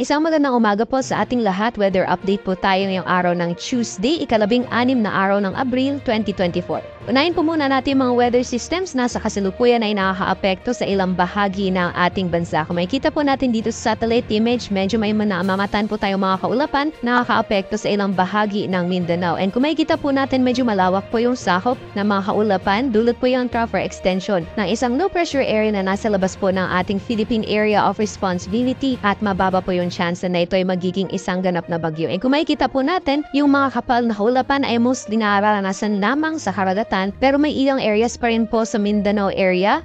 Isang magandang umaga po sa ating lahat. Weather update po tayo ngayong araw ng Tuesday, ika-16 na araw ng Abril 2024. Unahin po muna natin mga weather systems na sa kasalukuyan ay nakakaapekto sa ilang bahagi ng ating bansa. Kung makikita po natin dito sa satellite image, medyo may mamamatan po tayo mga kaulapan na nakakaapekto sa ilang bahagi ng Mindanao. And kung makikita po natin, medyo malawak po yung sakop ng mga kaulapan. Dulot po yung trough or extension ng isang low pressure area na nasa labas po ng ating Philippine Area of Responsibility at mababa po yung chance na ito ay magiging isang ganap na bagyo. And kung makikita po natin, yung mga kapal na kaulapan ay mostly nararanasan lamang sa karagatan, pero may ilang areas pa rin po sa Mindanao area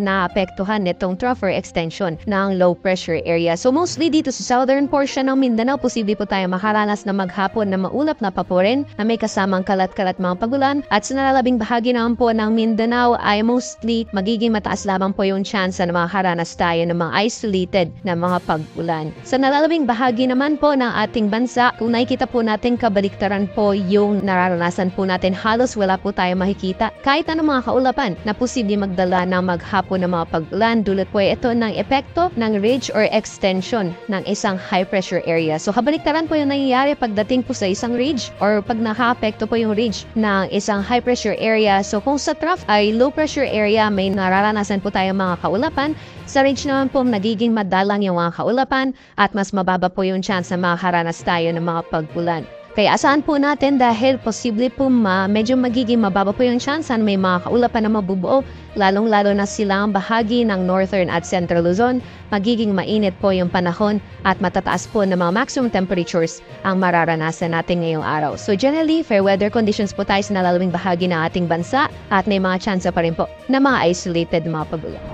na apektuhan nitong trough or extension ng low pressure area. So mostly dito sa southern portion ng Mindanao, posible po tayo makaranas na maghapon na maulap na paporin na may kasamang kalat-kalat mga pagulan, at sa nalalabing bahagi naman po ng Mindanao ay mostly magiging mataas lamang po yung chance na makaranas tayo ng mga isolated na mga pagulan. Sa nalalabing bahagi naman po ng ating bansa, kung nakikita po natin kabaliktaran po yung nararanasan po natin, halos wala po tayo makikita kahit anong mga kaulapan na posible magdala ng maghapon na mga pagulan. Dulot po ito ng epekto ng ridge or extension ng isang high pressure area. So kabaliktaran po yung nangyayari pagdating po sa isang ridge or pag nakaapekto po yung ridge ng isang high pressure area. So kung sa trough ay low pressure area, may nararanasan po tayo mga kaulapan. Sa ridge naman po, nagiging madalang yung mga kaulapan at mas mababa po yung chance na makaranas tayo ng mga pagulan. Kaya asahan po natin dahil posible po medyo magiging mababa po yung chance na may mga kaulapan na mabubuo, lalong-lalo na silang bahagi ng Northern at Central Luzon. Magiging mainit po yung panahon at matataas po ng mga maximum temperatures ang mararanasan natin ngayong araw. So generally, fair weather conditions po tayo sa nalalabing bahagi ng ating bansa at may mga chance pa rin po na mga isolated mga pagulan.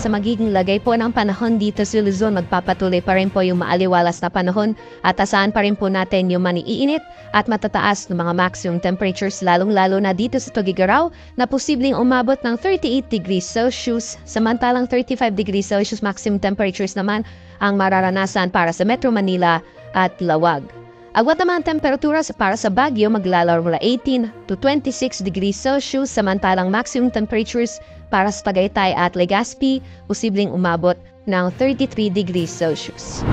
Sa magiging lagay po ng panahon dito sa Luzon, magpapatuloy pa rin po yung maaliwalas na panahon at asahan pa rin po natin yung maniinit at matataas ng mga maximum temperatures, lalong-lalo na dito sa Tuguegarao na posibleng umabot ng 38 degrees Celsius, samantalang 35 degrees Celsius maximum temperatures naman ang mararanasan para sa Metro Manila at Lawag. Agwat naman ang temperatura para sa Baguio, maglalaro mula 18 to 26 degrees Celsius, samantalang maximum temperatures para sa Tagaytay at Legazpi, posibleng umabot ng 33 degrees Celsius.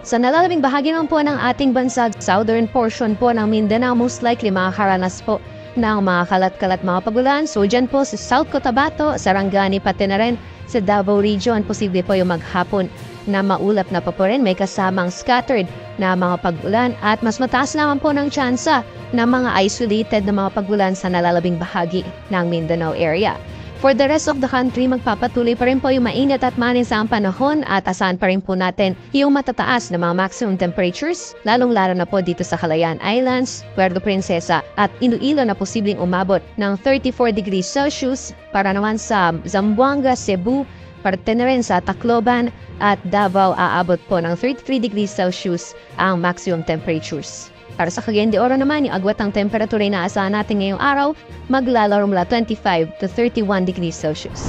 Sa nalalabing bahagi naman po ng ating bansa, southern portion po ng Mindanao, most likely makakaranas po ng mga kalat-kalat mga pagulan. So dyan po sa South Cotabato, Sarangani, pati na rin sa Davao Region, posible po yung maghapon na maulap na paporin, may kasamang scattered na mga pagulan at mas mataas naman po ng tsansa na mga isolated na mga pagulan sa nalalabing bahagi ng Mindanao area. For the rest of the country, magpapatuloy pa rin po yung mainit at manisang panahon at asahan pa rin po natin yung matataas na mga maximum temperatures, lalong-lalo na po dito sa Calayan Islands, Puerto Princesa at Iloilo na posibleng umabot ng 34 degrees Celsius, para naman sa Zamboanga, Cebu, parte na rin sa Tacloban at Davao, aabot po ng 33 degrees Celsius ang maximum temperatures. Para sa Cagayan de Oro naman, yung agwat ng temperatura na inaasahan natin ngayong araw, maglalaro mula 25 to 31 degrees Celsius.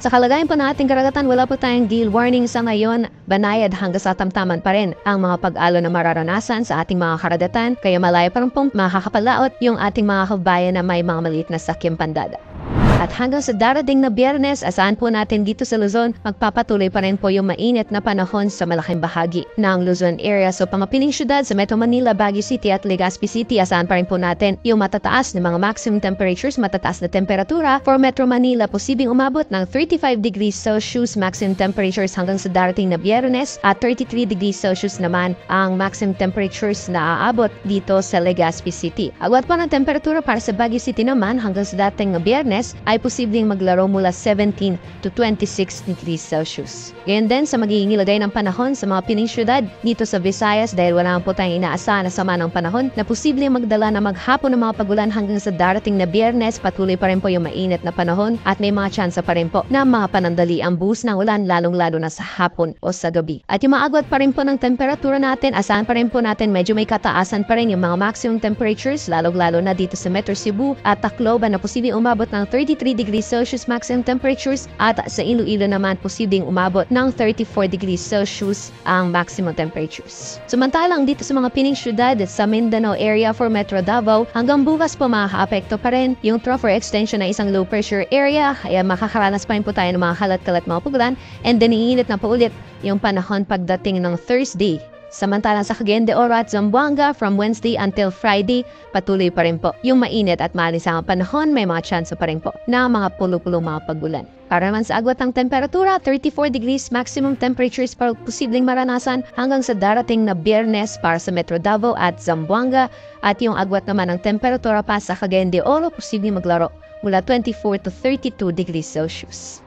Sa kalagayan po ng ating karagatan, wala po tayong gale warning sa ngayon. Banayad hanggang sa tamtaman pa rin ang mga pag-alo na mararanasan sa ating mga karagatan, kaya malaya pa rin pong makakapalaot yung ating mga kabayan na may mga maliit na sakyang pandada. At hanggang sa darating na Biyernes, asahan po natin dito sa Luzon, magpapatuloy pa rin po yung mainit na panahon sa malaking bahagi ng Luzon area. So pamapiling syudad sa Metro Manila, Baguio City at Legazpi City, asahan pa rin po natin yung matataas na mga maximum temperatures, matataas na temperatura. For Metro Manila, posibleng umabot ng 35 degrees Celsius maximum temperatures hanggang sa darating na Biyernes at 33 degrees Celsius naman ang maximum temperatures na aabot dito sa Legazpi City. Agwat pa ng temperatura para sa Baguio City naman hanggang sa darating na Biyernes ay posibleng maglaro mula 17 to 26 degrees Celsius. Ngayon din sa magiging ilagay ng panahon sa mga pining syudad dito sa Visayas, dahil wala po tayong inaasahan na sama ng panahon na posibleng magdala na maghapon ng mga pagulan hanggang sa darating na Biyernes, patuloy pa rin po yung mainit na panahon at may mga tsansa pa rin po na mga panandali ang buhos ng ulan, lalong-lalo na sa hapon o sa gabi. At yung maagwat pa rin po ng temperatura natin, asahan pa rin po natin medyo may kataasan pa rin yung mga maximum temperatures, lalong-lalo na dito sa Metro Cebu at Tacloban na posibleng umabot ng 33 degrees Celsius maximum temperatures at sa Iloilo naman posibleng umabot ng 34 degrees Celsius ang maximum temperatures. Samantalang dito sa mga pining syudad sa Mindanao area for Metro Davao, hanggang bukas po makakaapekto pa rin yung trough or extension na isang low pressure area, kaya makakaranas pa rin po tayo ng mga kalat-kalat mga pagulan, and then iinit na po ulit yung panahon pagdating ng Thursday Samantalang sa Cagayan de Oro at Zamboanga, from Wednesday until Friday, patuloy pa rin po yung mainit at maalisangang panahon, may mga tsansa pa rin po na mga pulo-pulo mga pagulan. Para naman sa agwat ng temperatura, 34 degrees maximum temperatures para posibleng maranasan hanggang sa darating na Biyernes para sa Metro Davao at Zamboanga, at yung agwat naman ng temperatura pa sa Cagayan de Oro posibleng maglaro mula 24 to 32 degrees Celsius.